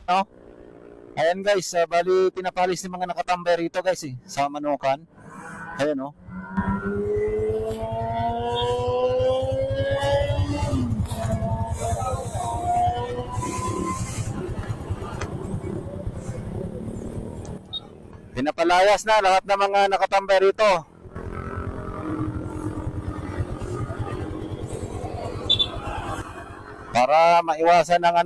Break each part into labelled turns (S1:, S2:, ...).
S1: No? Ayan guys, bali pinapalis yung mga nakatambay rito guys sa Manukan. Ayan no. Pinapalayas na lahat ng mga nakatambay rito. Para maiwasan ng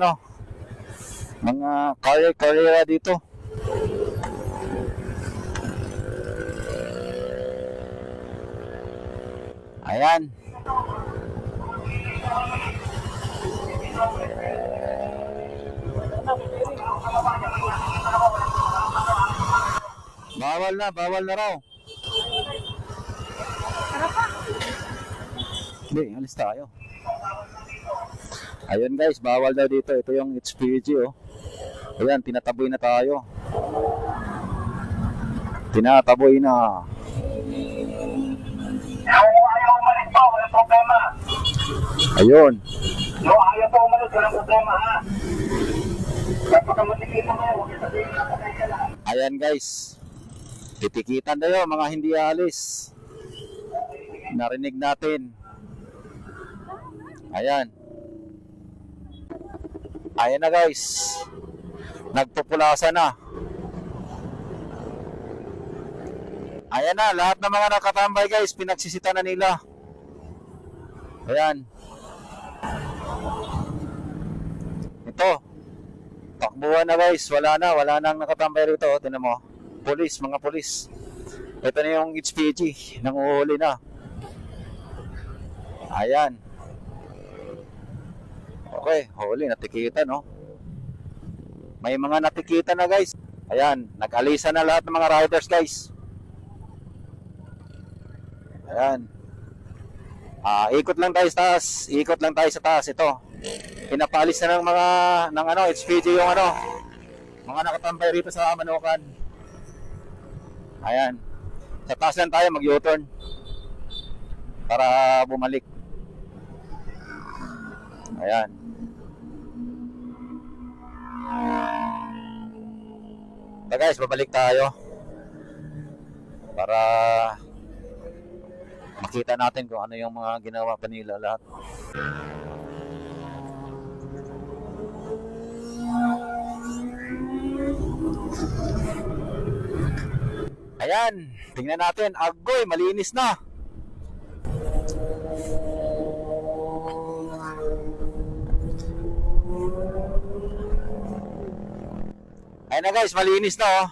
S1: mga karera dito. Ayan. Bawal na raw. Hindi, alis tayo. Ayun guys, bawal daw dito. Ito yung HPG oh. Ayan, tinataboy na tayo. Tinataboy na.
S2: Ayaw umalis pa, walang problema.
S1: Ayun.
S2: Ayaw pa umalis, walang problema ha. Pagkakamatikitan mo, huwag yung sabihin na patay ka lang.
S1: Ayan guys. Titikitan tayo mga hindi alis. Narinig natin. Ayan. Ayan na guys. Nagpupulasan na. Ayan na, lahat ng mga nakatambay guys, pinagsisita na nila. Ayan. Ito. Takbuhan na guys, wala nang nakatambay rito. Tingnan mo. Mga pulis. Ito na yung HPG, nanguhuli na. Ayan. Okay, huli, natikita no. May mga natikita na guys. Ayan, nag-alisa na lahat ng mga riders guys. Ayan. Ikot lang tayo sa taas. Ito. Pinapalis na ng HPG yung mga nakatambay rito sa Manukan. Ayan. Sa taas lang tayo mag-U-turn para bumalik. Ayan. So guys, babalik tayo para makita natin kung ano yung mga ginawa pa nila lahat. Ayan, tingnan natin. Agoy, malinis na. Ayan na guys, malinis na oh.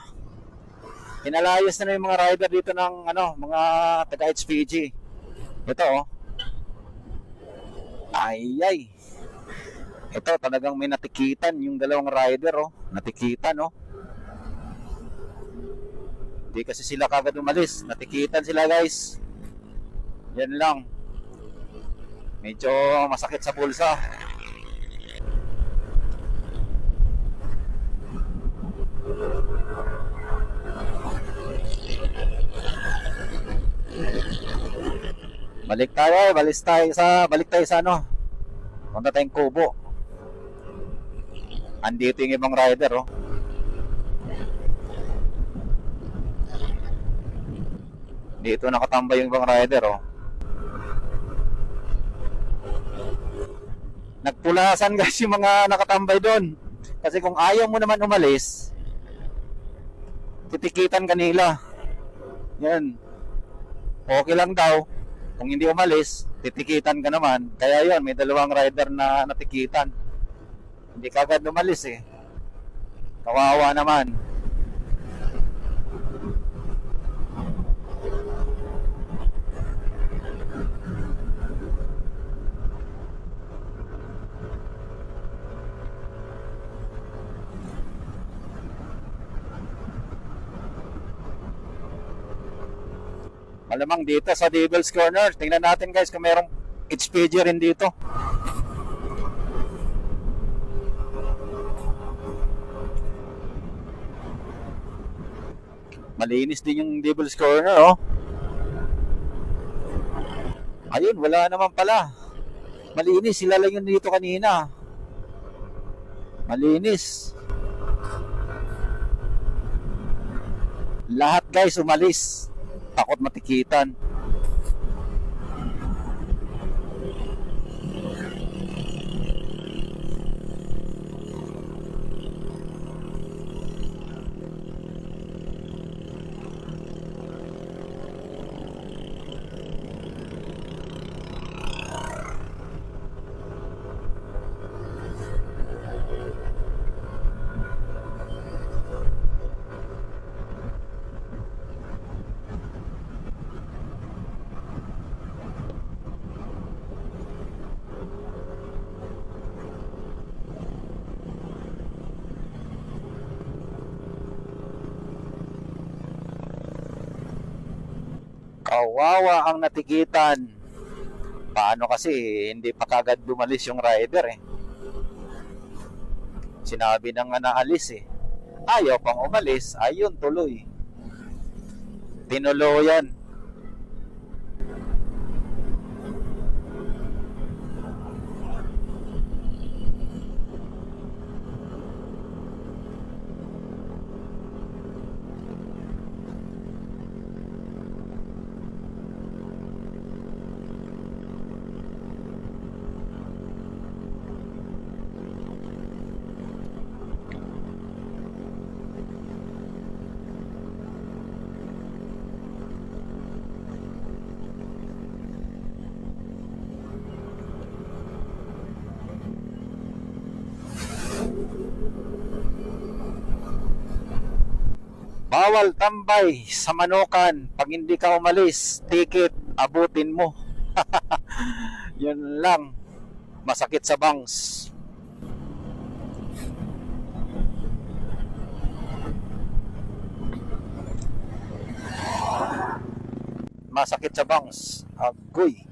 S1: Pinalayas na yung mga rider dito ng mga taga HPG. Ito oh. Ay. Ito talagang may natikitan yung dalawang rider oh. Natikitan oh. Hindi kasi sila kagad umalis. Natikitan sila guys. Yan lang. Medyo masakit sa bulsa. Balik tayo sa punta tayong Kubo. Andito yung ibang rider oh. Dito nakatambay yung ibang rider oh. Nagpulasan guys yung mga nakatambay doon. Kasi kung ayaw mo naman umalis, titikitan kanila. Yan. Okay lang daw. Kung hindi umalis, titikitan ka naman. Kaya yun, may dalawang rider na natikitan. Hindi kagad umalis eh. Kawawa naman. Malamang dito sa Devil's Corner. Tingnan natin guys kung merong HPG rin dito. Malinis din yung Devil's Corner oh. Ayun, wala naman pala. Malinis, sila lang yun dito kanina. Malinis. Lahat guys umalis. Takot matikitan. Kawawa ang natikitan. Paano kasi hindi pa kagad dumalis yung rider eh. Sinabi na nga naalis eh. Ayaw pang umalis, ayun tuloy. Tinuloyan. Bawal tambay sa Manukan. Pag hindi ka umalis, ticket, abutin mo. Yun lang. Masakit sa bangs. Masakit sa bangs. Agoy.